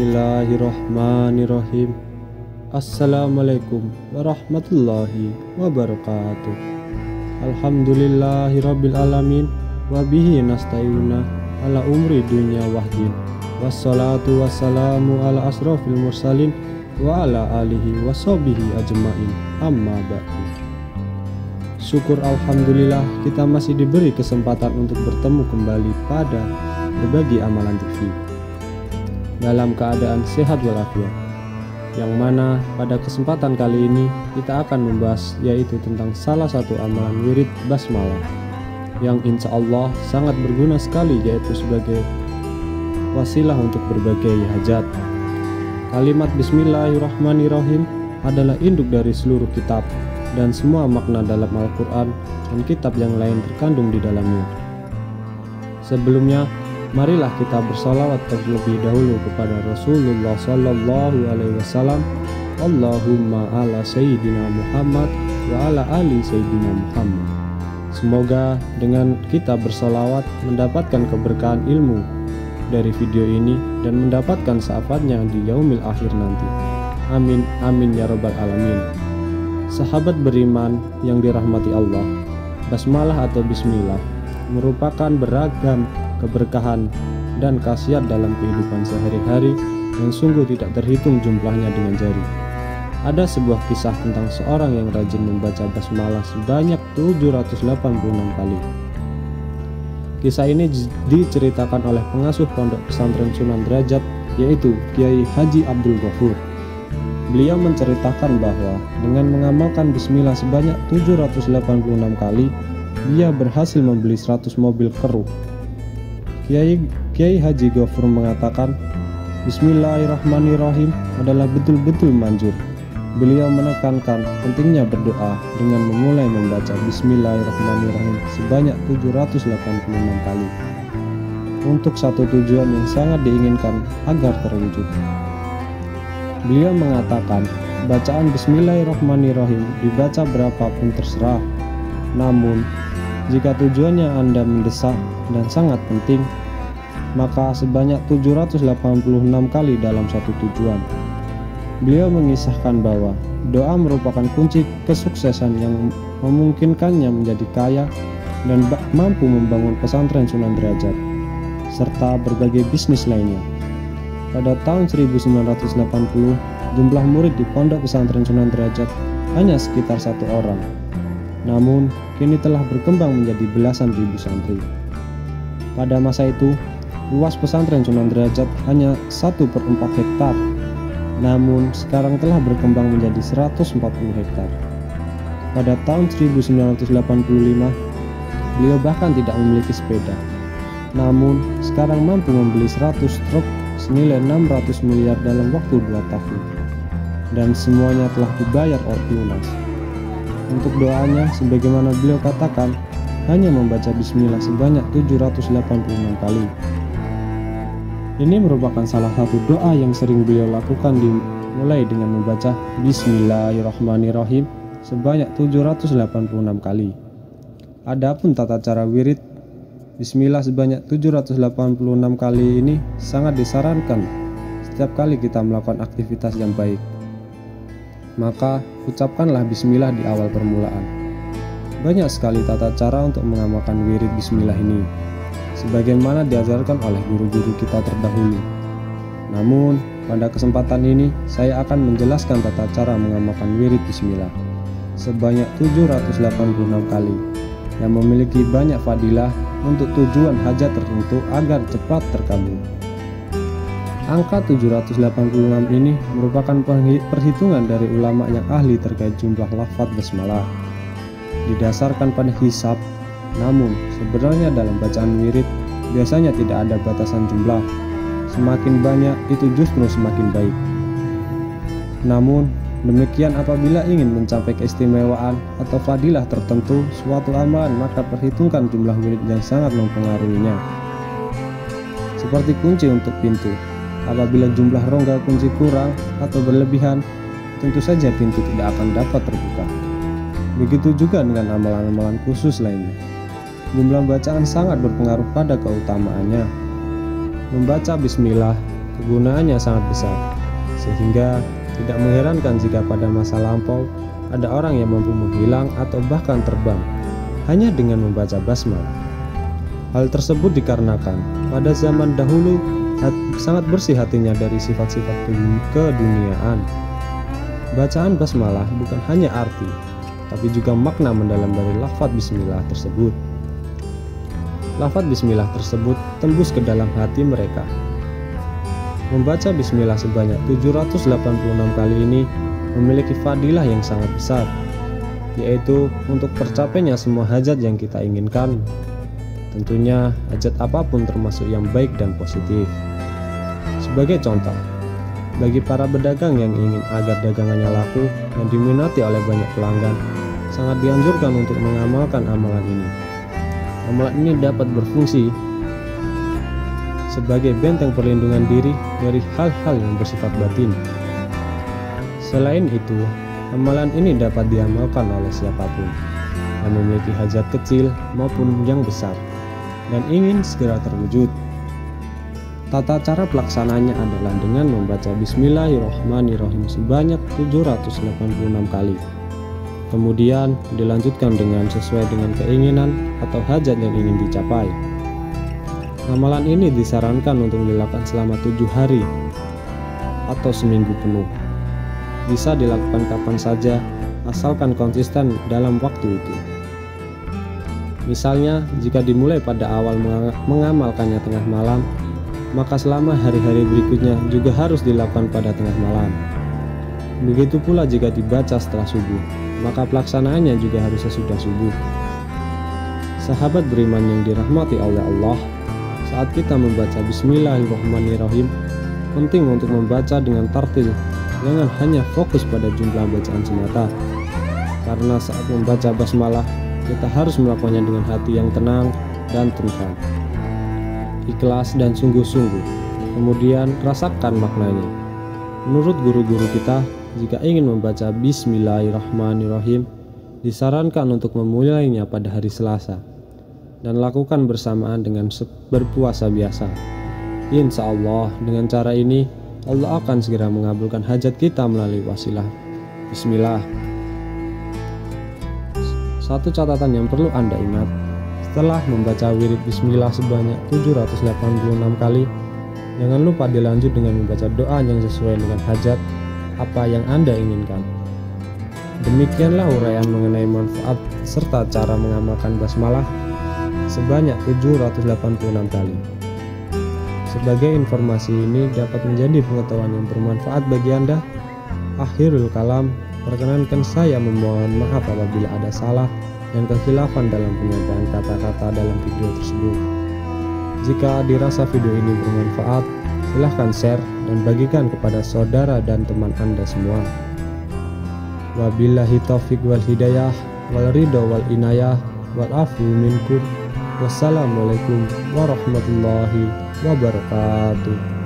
Bismillahirrahmanirrahim. Assalamualaikum warahmatullahi wabarakatuh. Alhamdulillahirabbil alamin wa bihi nasta'inu ala umri dunya wahdin. Wassalatu wassalamu ala asrofil mursalin wa ala alihi washabihi ajmain. Amma ba'du. Syukur alhamdulillah kita masih diberi kesempatan untuk bertemu kembali pada berbagi amalan TV dalam keadaan sehat walafiat, yang mana pada kesempatan kali ini kita akan membahas yaitu tentang salah satu amalan wirid basmalah yang insya Allah sangat berguna sekali, yaitu sebagai wasilah untuk berbagai hajat. Kalimat Bismillahirrahmanirrahim adalah induk dari seluruh kitab dan semua makna dalam Al-Quran dan kitab yang lain terkandung di dalamnya. Sebelumnya, marilah kita bersalawat terlebih dahulu kepada Rasulullah Sallallahu Alaihi Wasallam. Allahumma ala Sayyidina Muhammad wa ala ali Sayyidina Muhammad. Semoga dengan kita bersalawat mendapatkan keberkahan ilmu dari video ini dan mendapatkan syafaatnya di yaumil akhir nanti. Amin amin ya rabbal alamin. Sahabat beriman yang dirahmati Allah, basmalah atau bismillah merupakan beragam keberkahan dan khasiat dalam kehidupan sehari-hari yang sungguh tidak terhitung jumlahnya dengan jari. Ada sebuah kisah tentang seorang yang rajin membaca basmalah sebanyak 786 kali. Kisah ini diceritakan oleh pengasuh pondok pesantren Sunan Derajat, yaitu Kiai Haji Abdul Ghafur. Beliau menceritakan bahwa dengan mengamalkan bismillah sebanyak 786 kali, dia berhasil membeli 100 mobil keruh. Kiai Haji Ghafur mengatakan, Bismillahirrahmanirrahim adalah betul-betul manjur. Beliau menekankan pentingnya berdoa dengan memulai membaca Bismillahirrahmanirrahim sebanyak 786 kali untuk satu tujuan yang sangat diinginkan agar terwujud. Beliau mengatakan, bacaan Bismillahirrahmanirrahim dibaca berapapun terserah, namun jika tujuannya Anda mendesak dan sangat penting, maka sebanyak 786 kali dalam satu tujuan. Beliau mengisahkan bahwa doa merupakan kunci kesuksesan yang memungkinkannya menjadi kaya dan mampu membangun pesantren Sunan Derajat serta berbagai bisnis lainnya. Pada tahun 1980, jumlah murid di pondok pesantren Sunan Derajat hanya sekitar 1 orang. Namun, kini telah berkembang menjadi belasan ribu santri. Pada masa itu, luas pesantren Sunan Derajat hanya 1/4 hektar. Namun, sekarang telah berkembang menjadi 140 hektar. Pada tahun 1985, beliau bahkan tidak memiliki sepeda. Namun, sekarang mampu membeli 100 truk senilai 600 miliar dalam waktu 2 tahun. Dan semuanya telah dibayar lunas. Untuk doanya, sebagaimana beliau katakan, hanya membaca bismillah sebanyak 786 kali. Ini merupakan salah satu doa yang sering beliau lakukan, dimulai dengan membaca Bismillahirrahmanirrahim sebanyak 786 kali. Adapun tata cara wirid bismillah sebanyak 786 kali ini sangat disarankan setiap kali kita melakukan aktivitas yang baik. Maka ucapkanlah bismillah di awal permulaan. Banyak sekali tata cara untuk mengamalkan wirid bismillah ini, sebagaimana diajarkan oleh guru-guru kita terdahulu. Namun, pada kesempatan ini saya akan menjelaskan tata cara mengamalkan wirid bismillah sebanyak 786 kali yang memiliki banyak fadilah untuk tujuan hajat tertentu agar cepat terkabul. Angka 786 ini merupakan perhitungan dari ulama yang ahli terkait jumlah lafaz basmalah. Didasarkan pada hisab, namun sebenarnya dalam bacaan wirid biasanya tidak ada batasan jumlah. Semakin banyak itu justru semakin baik. Namun demikian apabila ingin mencapai keistimewaan atau fadilah tertentu suatu amalan, maka perhitungkan jumlah wirid yang sangat mempengaruhinya. Seperti kunci untuk pintu. Apabila jumlah rongga kunci kurang atau berlebihan, tentu saja pintu tidak akan dapat terbuka. Begitu juga dengan amalan-amalan khusus lainnya. Jumlah bacaan sangat berpengaruh pada keutamaannya. Membaca bismillah kegunaannya sangat besar, sehingga tidak mengherankan jika pada masa lampau ada orang yang mampu menghilang atau bahkan terbang hanya dengan membaca basmalah. Hal tersebut dikarenakan pada zaman dahulu sangat bersih hatinya dari sifat-sifat keduniaan. Bacaan basmalah bukan hanya arti, tapi juga makna mendalam dari lafaz bismillah tersebut. Lafaz bismillah tersebut tembus ke dalam hati mereka. Membaca bismillah sebanyak 786 kali ini memiliki fadilah yang sangat besar, yaitu untuk tercapainya semua hajat yang kita inginkan. Tentunya hajat apapun termasuk yang baik dan positif. Sebagai contoh, bagi para pedagang yang ingin agar dagangannya laku dan diminati oleh banyak pelanggan, sangat dianjurkan untuk mengamalkan amalan ini. Amalan ini dapat berfungsi sebagai benteng perlindungan diri dari hal-hal yang bersifat batin. Selain itu, amalan ini dapat diamalkan oleh siapapun yang memiliki hajat kecil maupun yang besar dan ingin segera terwujud. Tata cara pelaksananya adalah dengan membaca Bismillahirrahmanirrahim sebanyak 786 kali. Kemudian dilanjutkan dengan sesuai dengan keinginan atau hajat yang ingin dicapai. Amalan ini disarankan untuk dilakukan selama 7 hari atau seminggu penuh. Bisa dilakukan kapan saja, asalkan konsisten dalam waktu itu. Misalnya, jika dimulai pada awal mengamalkannya tengah malam, maka selama hari-hari berikutnya juga harus dilakukan pada tengah malam. Begitu pula jika dibaca setelah subuh, maka pelaksanaannya juga harus sesudah subuh. Sahabat beriman yang dirahmati oleh Allah, saat kita membaca Bismillahirrahmanirrahim, penting untuk membaca dengan tartil, jangan hanya fokus pada jumlah bacaan semata. Karena saat membaca basmalah, kita harus melakukannya dengan hati yang tenang dan tentram, ikhlas dan sungguh-sungguh. Kemudian rasakan maknanya. Menurut guru-guru kita, jika ingin membaca Bismillahirrahmanirrahim, disarankan untuk memulainya pada hari Selasa dan lakukan bersamaan dengan berpuasa biasa. Insya Allah, dengan cara ini Allah akan segera mengabulkan hajat kita melalui wasilah Bismillah. Satu catatan yang perlu Anda ingat, setelah membaca wirid Bismillah sebanyak 786 kali, jangan lupa dilanjut dengan membaca doa yang sesuai dengan hajat apa yang Anda inginkan. Demikianlah uraian mengenai manfaat serta cara mengamalkan basmalah sebanyak 786 kali. Sebagai informasi ini dapat menjadi pengetahuan yang bermanfaat bagi Anda. Akhirul kalam, perkenankan saya memohon maaf apabila ada salah dan kekhilafan dalam penyampaian kata-kata dalam video tersebut. Jika dirasa video ini bermanfaat, silahkan share dan bagikan kepada saudara dan teman Anda semua. Wabillahi taufiq wal hidayah wal ridho wal inayah wal afu minkum. Wassalamualaikum warahmatullahi wabarakatuh.